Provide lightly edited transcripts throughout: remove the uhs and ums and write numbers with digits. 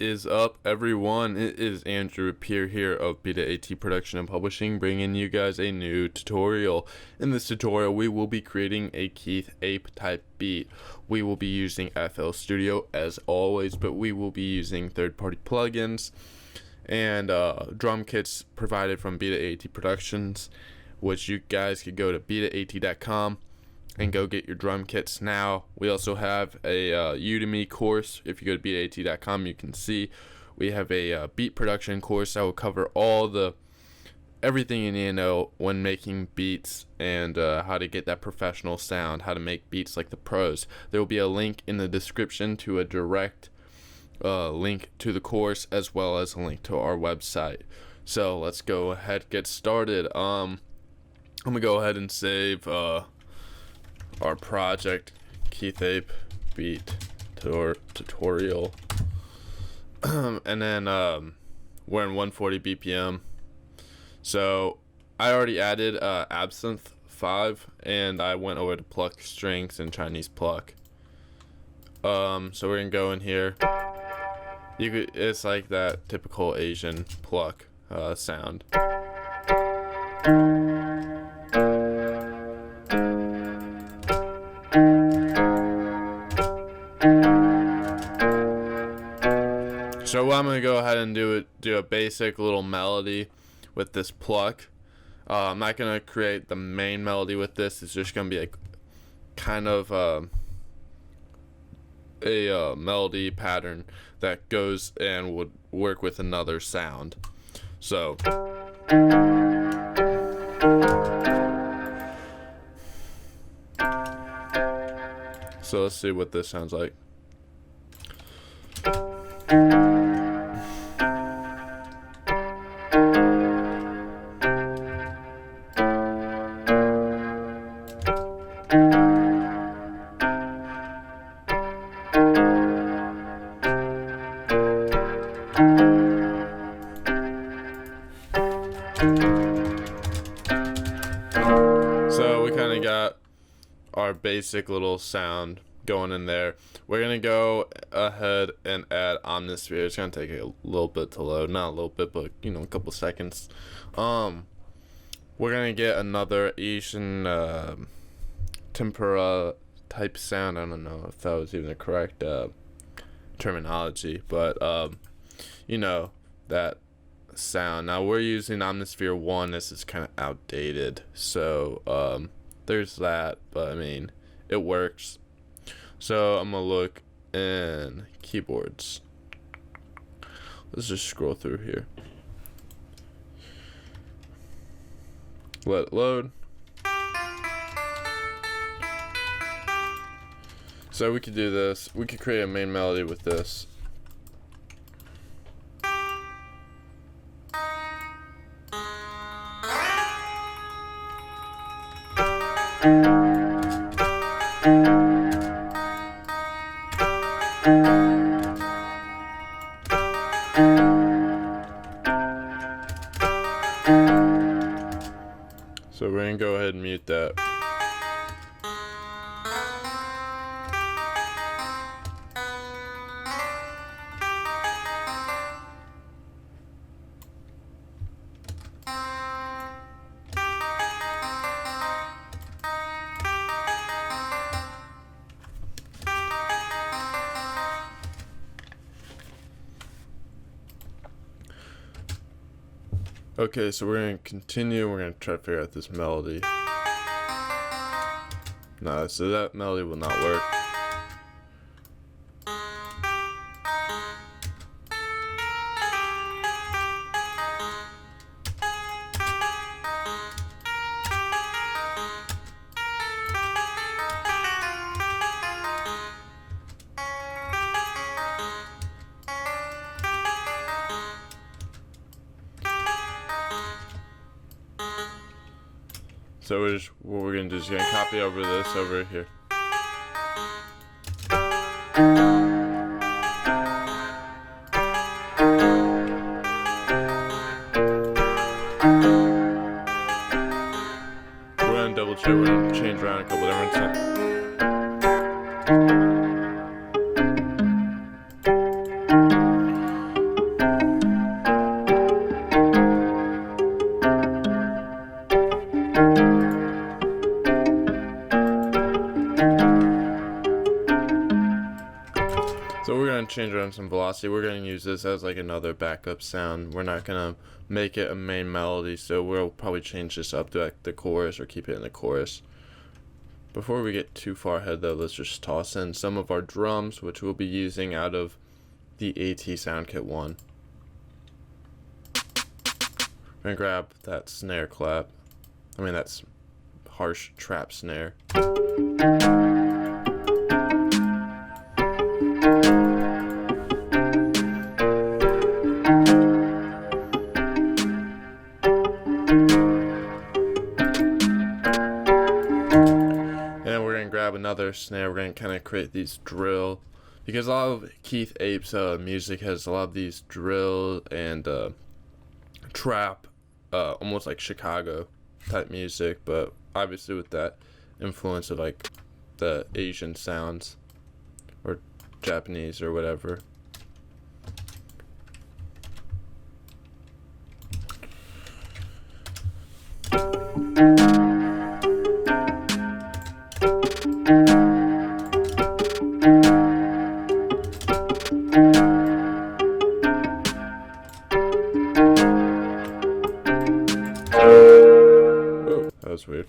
is up, everyone? It is Andrew Peer here of Beta AT Production and Publishing, bringing you guys a new tutorial. In this tutorial, we will be creating a Keith Ape type beat. We will be using FL Studio as always, but we will be using third-party plugins and drum kits provided from Beta AT Productions, which you guys could go to betaat.com and go get your drum kits now. We also have a Udemy course. If you go to betaat.com, you can see we have a beat production course that will cover everything you need to know when making beats and how to get that professional sound, how to make beats like the pros. There will be a link in the description to a direct link to the course, as well as a link to our website. So let's go ahead and get started. I'm gonna go ahead and save our project, Keith Ape beat tutorial, and then we're in 140 BPM. So I already added Absinthe 5, and I went over to pluck strings and Chinese pluck. So we're gonna go in here. It's like that typical Asian pluck sound. So what I'm going to go ahead and do a basic little melody with this pluck. I'm not going to create the main melody with this. It's just going to be a kind of a melody pattern that goes and would work with another sound. So let's see what this sounds like. So we kind of got our basic little sound going in there. We're gonna go ahead and add Omnisphere. It's gonna take a little bit to load, not a little bit, but a couple seconds. We're gonna get another Asian tempera type sound. I don't know if that was even the correct terminology, but that sound. Now we're using Omnisphere 1. This is kind of outdated, so there's that, but I mean it works. So I'm gonna look in keyboards. Let's just scroll through here. Let it load. So we could do this. We could create a main melody with this. So we're gonna go ahead and mute that. Okay, so we're going to continue. We're going to try to figure out this melody. No, so that melody will not work. So what we're gonna do is gonna copy over this over here. We're gonna double check. We're gonna change around a couple different stuff. So we're going to change around some velocity. We're going to use this as like another backup sound. We're not going to make it a main melody, so we'll probably change this up to like the chorus or keep it in the chorus. Before we get too far ahead though, let's just toss in some of our drums, which we'll be using out of the AT Sound Kit 1. I'm going to grab that snare clap. That's harsh trap snare. Grab another snare. We're going to kind of create these drill, because a lot of Keith Ape's music has a lot of these drill and trap, almost like Chicago type music, but obviously with that influence of like the Asian sounds or Japanese or whatever. Weird.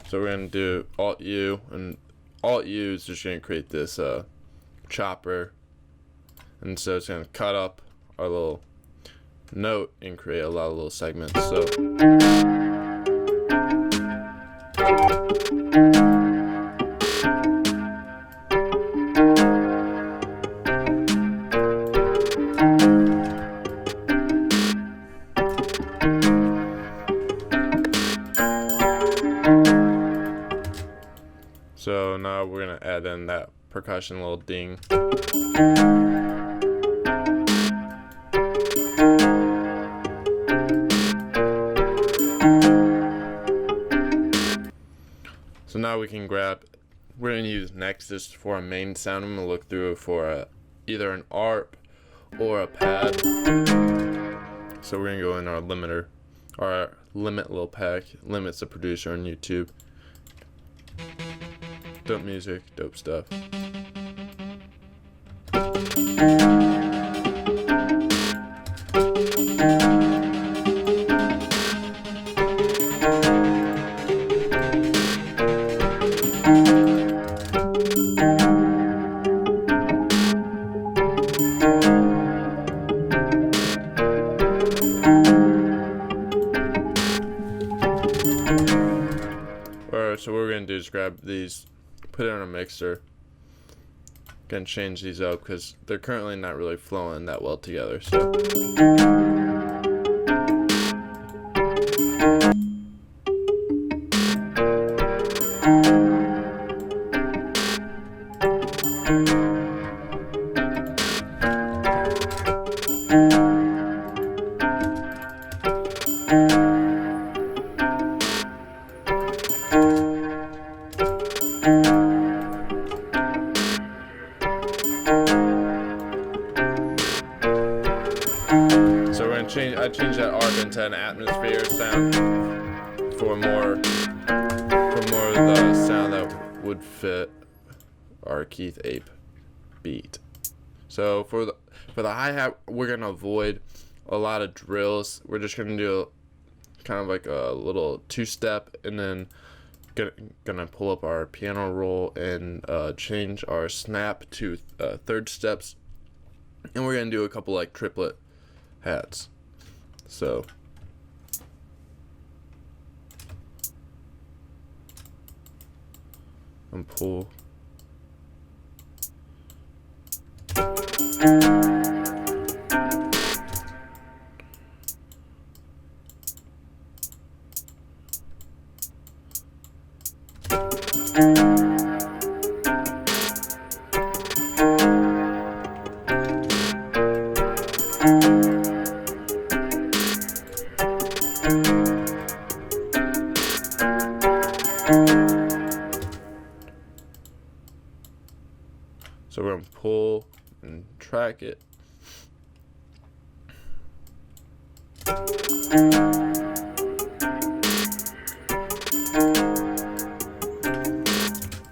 So we're going to do Alt U, and Alt U is just going to create this chopper, and so it's going to cut up our little note and create a lot of little segments. So now we're going to add in that percussion little ding. So now we can grab, we're going to use Nexus for a main sound. I'm going to look through for either an ARP or a pad. So we're going to go in our limiter, our limit little pack. Limit's a producer on YouTube. Dope music, dope stuff. Alright, so what we're going to do is grab these, put it on a mixer. Gonna change these up because they're currently not really flowing that well together. So I changed that ARP into an atmosphere sound for more of the sound that would fit our Keith Ape beat. So for the hi-hat, we're gonna avoid a lot of drills. We're just gonna do kind of like a little two-step, and then gonna pull up our piano roll and change our snap to third steps, and we're gonna do a couple like triplet hats. So and pull. So we're going to pull and track it.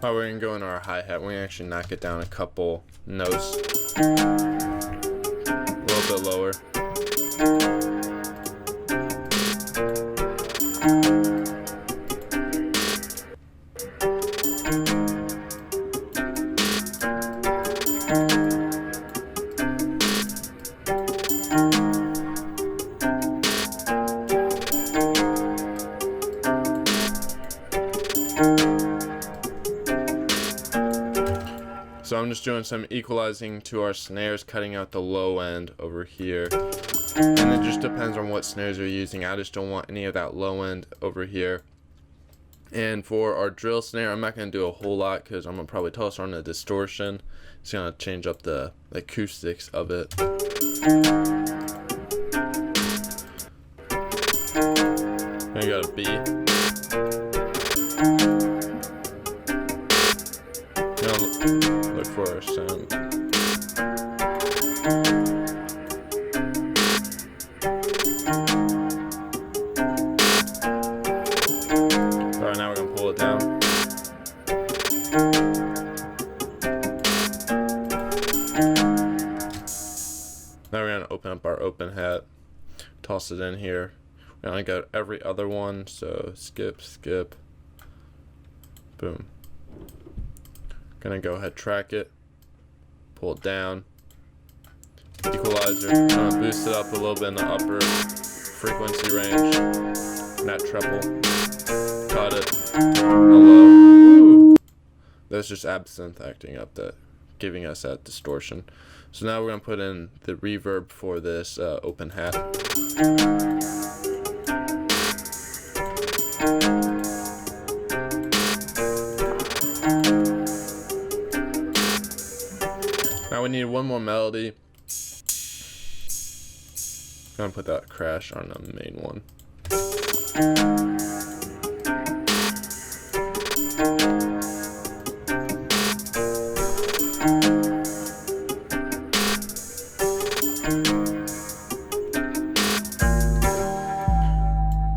Oh, we're gonna go in our hi-hat. We're gonna actually knock it down a couple notes. A little bit lower. So I'm just doing some equalizing to our snares, cutting out the low end over here. And it just depends on what snares you're using. I just don't want any of that low end over here. And for our drill snare, I'm not going to do a whole lot because I'm going to probably toss on a distortion. It's going to change up the acoustics of it. I got a B. Look for our sound. Alright, now we're gonna pull it down. Now we're gonna open up our open hat, toss it in here. We're gonna go every other one, so skip, skip, boom. Gonna go ahead, track it, pull it down, equalizer, gonna boost it up a little bit in the upper frequency range, not treble, cut it, low. That's just absinthe acting up that, giving us that distortion. So now we're gonna put in the reverb for this open hat. Now we need one more melody. I'm gonna put that crash on the main one.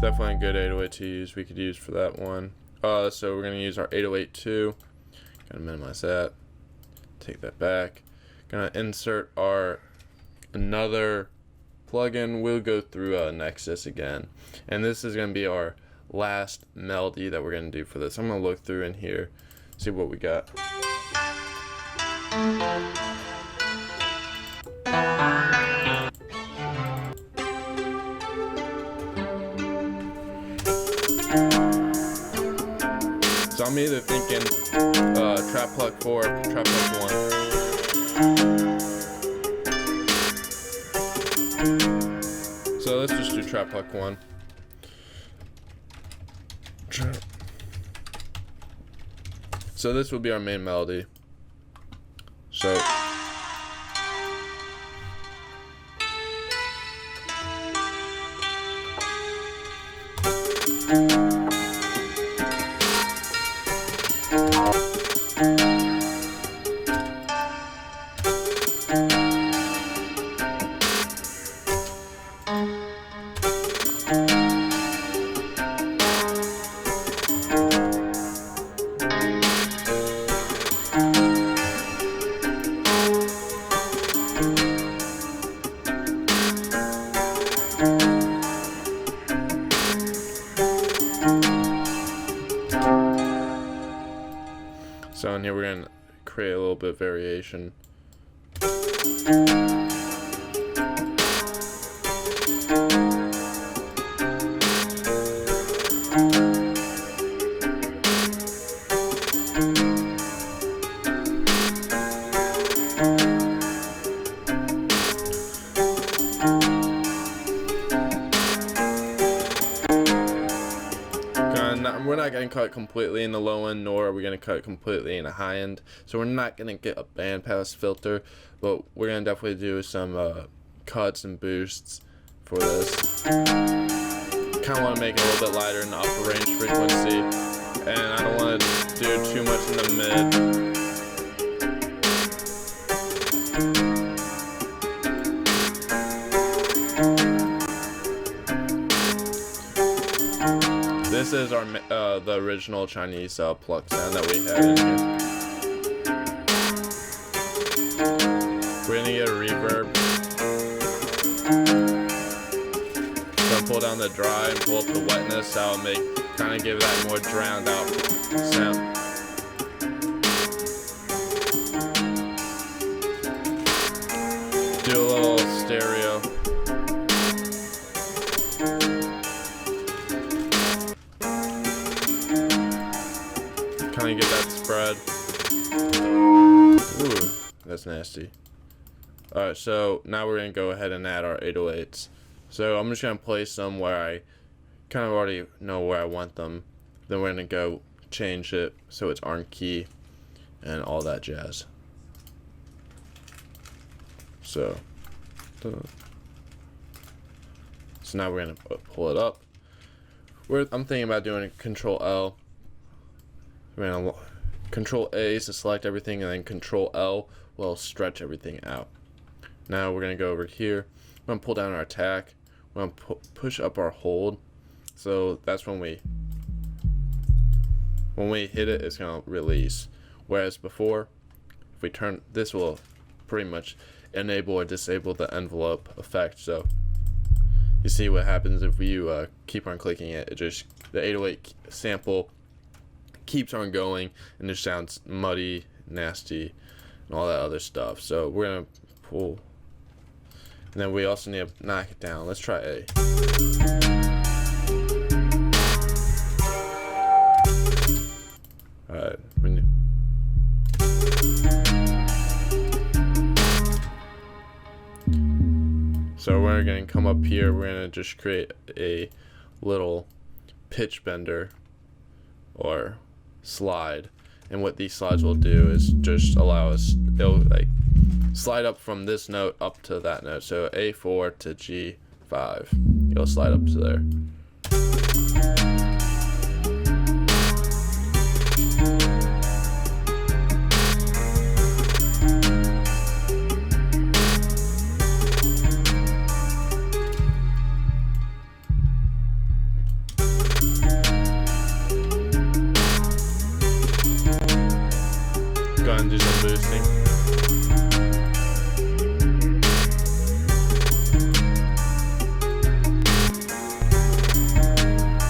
Definitely a good 808 to use. We could use for that one. So we're gonna use our 808 too. Gonna minimize that. Take that back. Gonna insert our another plugin. We'll go through Nexus again, and this is gonna be our last melody that we're gonna do for this. I'm gonna look through in here, see what we got. So I'm either thinking trap plug 4, trap plug 1. So let's just do trap plug 1. So this will be our main melody. So So in here we're going to create a little bit of variation. We're not going to cut completely in the low end, nor are we going to cut completely in the high end. So we're not going to get a bandpass filter, but we're going to definitely do some cuts and boosts for this. Kind of want to make it a little bit lighter in the upper range frequency, and I don't want to do too much in the mid. This is our the original Chinese pluck sound that we had in here. We're gonna get a reverb. So pull down the dry and pull up the wetness. That'll make kind of give that more drowned out sound. Do a little stereo. Kind of get that spread. Ooh, that's nasty. Alright, so now we're going to go ahead and add our 808s. So I'm just going to place them where I kind of already know where I want them. Then we're going to go change it so it's on key and all that jazz. So now we're going to pull it up. I'm thinking about doing Control L. We're going to Control A to select everything, and then Control L will stretch everything out. Now we're going to go over here. We're going to pull down our attack. We're going to push up our hold. So that's when we hit it, it's going to release. Whereas before, if we turn, this will pretty much enable or disable the envelope effect. So you see what happens if you keep on clicking it. It just, the 808 sample keeps on going and it sounds muddy, nasty, and all that other stuff. So we're gonna pull, and then we also need to knock it down. Let's try A. Alright, so we're gonna come up here, we're gonna just create a little pitch bender or slide, and what these slides will do is just allow us, it'll like slide up from this note up to that note. So A4 to G5, it'll slide up to there. Go ahead and do some boosting.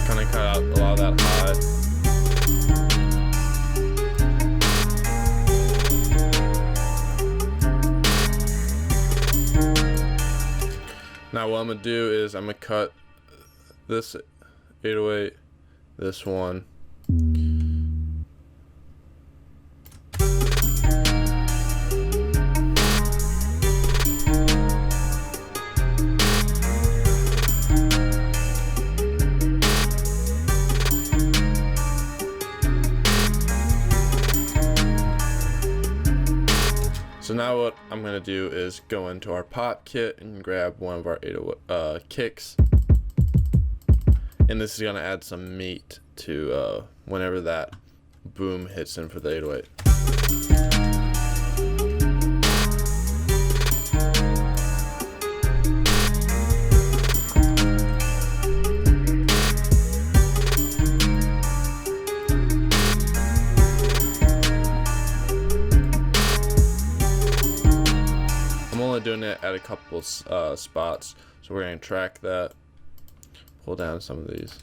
Kind of cut out a lot of that high. Now what I'm going to do is I'm going to cut this 808, this one. So now what I'm going to do is go into our pop kit and grab one of our 808 kicks. And this is going to add some meat to whenever that boom hits in for the 808. Doing it at a couple spots, so we're going to track that, pull down some of these.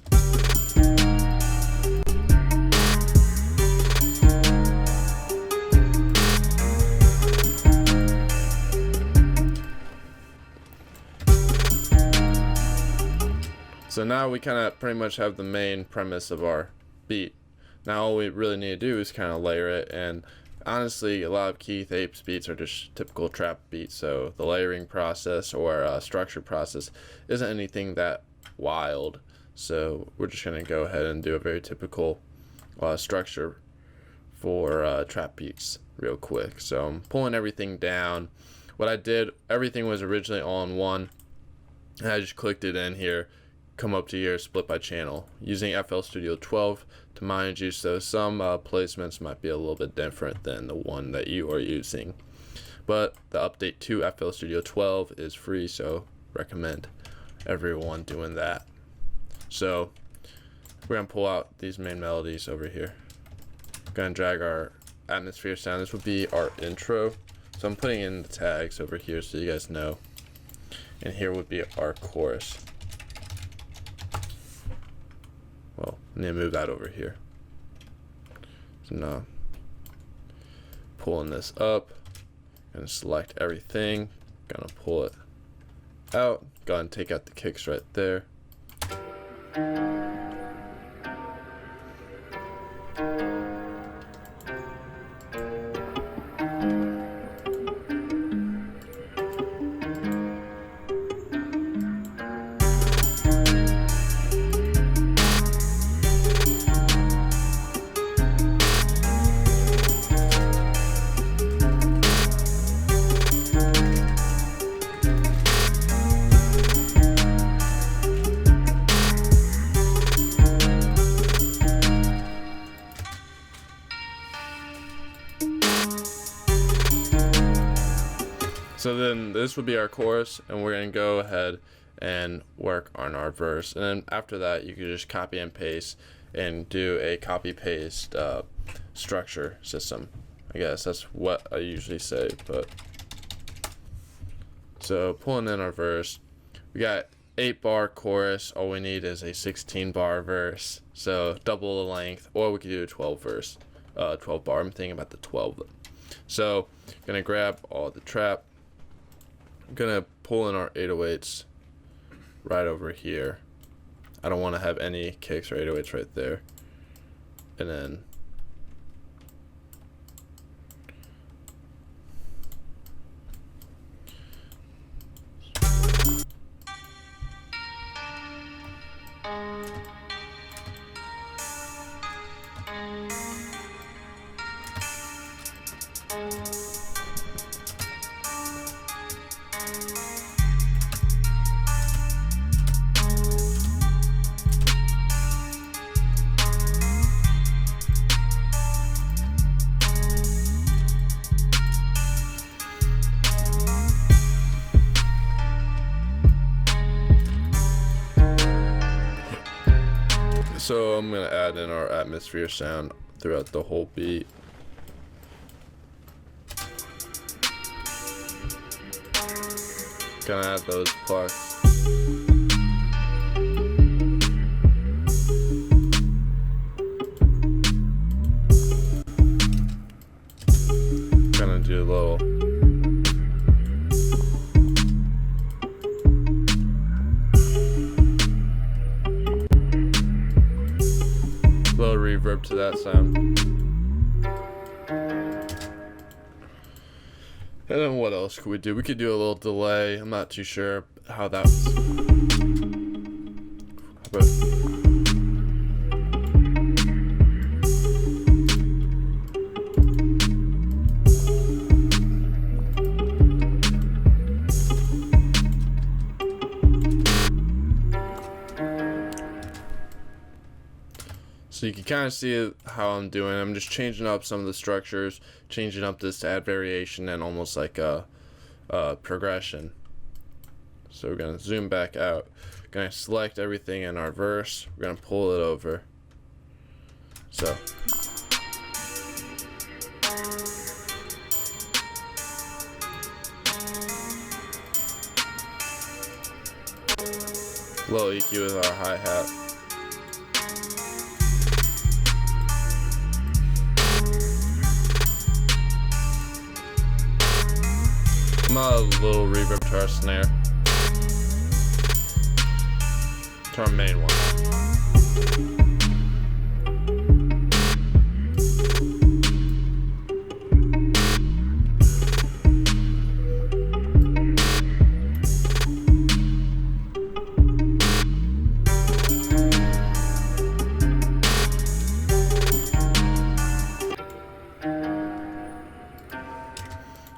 So now we kind of pretty much have the main premise of our beat. Now all we really need to do is kind of layer it, and honestly, a lot of Keith Ape's beats are just typical trap beats, so the layering process or structure process isn't anything that wild. So we're just going to go ahead and do a very typical structure for trap beats real quick. So I'm pulling everything down. What I did, everything was originally all in one, and I just clicked it in here, come up to here, split by channel, using FL Studio 12 to mind you, so some placements might be a little bit different than the one that you are using. But the update to FL Studio 12 is free, so recommend everyone doing that. So we're gonna pull out these main melodies over here. Gonna drag our atmosphere sound. This would be our intro. So I'm putting in the tags over here so you guys know. And here would be our chorus. Well, I need to move that over here. So now, pulling this up. Gonna select everything. Gonna pull it out. Go ahead and take out the kicks right there. So then this would be our chorus, and we're going to go ahead and work on our verse. And then after that, you can just copy and paste and do a copy paste structure system. I guess that's what I usually say. But so pulling in our verse, we got 8-bar chorus. All we need is a 16-bar verse. So double the length, or we could do a 12 bar. I'm thinking about the 12. So gonna grab all the trap. I'm gonna pull in our 808s right over here. I don't want to have any kicks or 808s right there. And then so I'm gonna add in our atmosphere sound throughout the whole beat. Gonna add those plucks. Gonna do a little reverb to that sound. And then what else could we do? We could do a little delay. I'm not too sure how that was. So you can kind of see how I'm doing. I'm just changing up some of the structures, changing up this to add variation and almost like a progression. So we're going to zoom back out. Going to select everything in our verse. We're going to pull it over. So. Low EQ with our hi-hat. A little reverb to our snare, to our main one.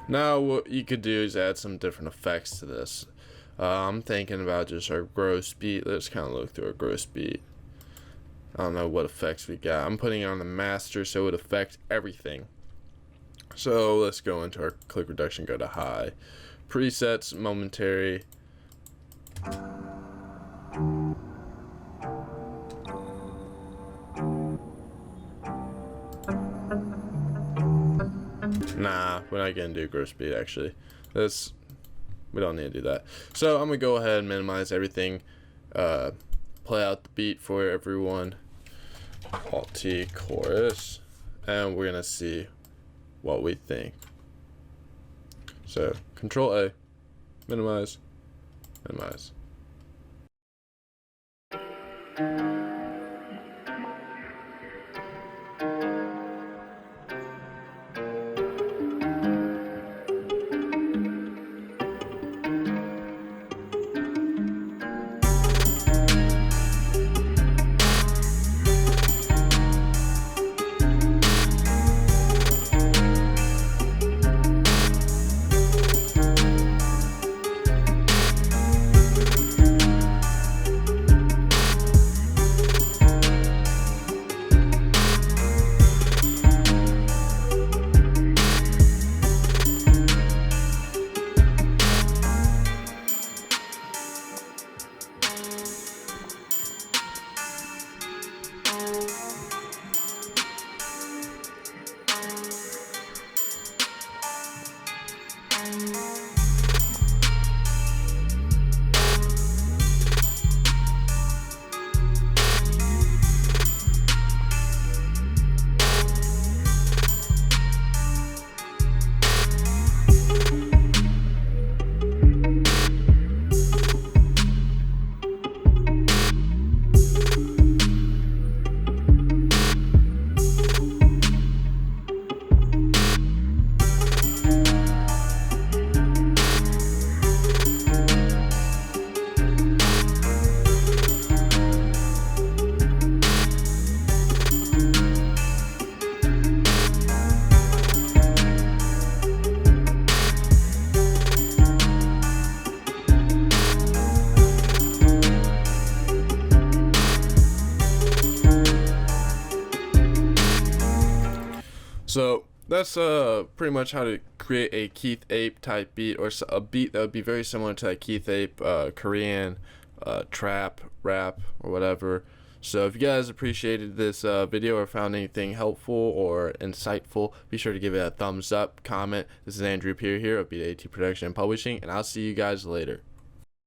Now what you could do is add some different effects to this. I'm thinking about just our gross beat. Let's kind of look through our gross beat. I don't know what effects we got. I'm putting it on the master so it would affect everything. So let's go into our click reduction, go to high. Presets, momentary. Nah, we're not gonna do gross beat actually. We don't need to do that. So I'm gonna go ahead and minimize everything. Play out the beat for everyone. Alt T chorus, and we're gonna see what we think. So Control A, minimize, minimize. So that's pretty much how to create a Keith Ape type beat, or a beat that would be very similar to that Keith Ape Korean trap, rap, or whatever. So if you guys appreciated this video or found anything helpful or insightful, be sure to give it a thumbs up, comment. This is Andrew Pierre here of BDAT Production and Publishing, and I'll see you guys later.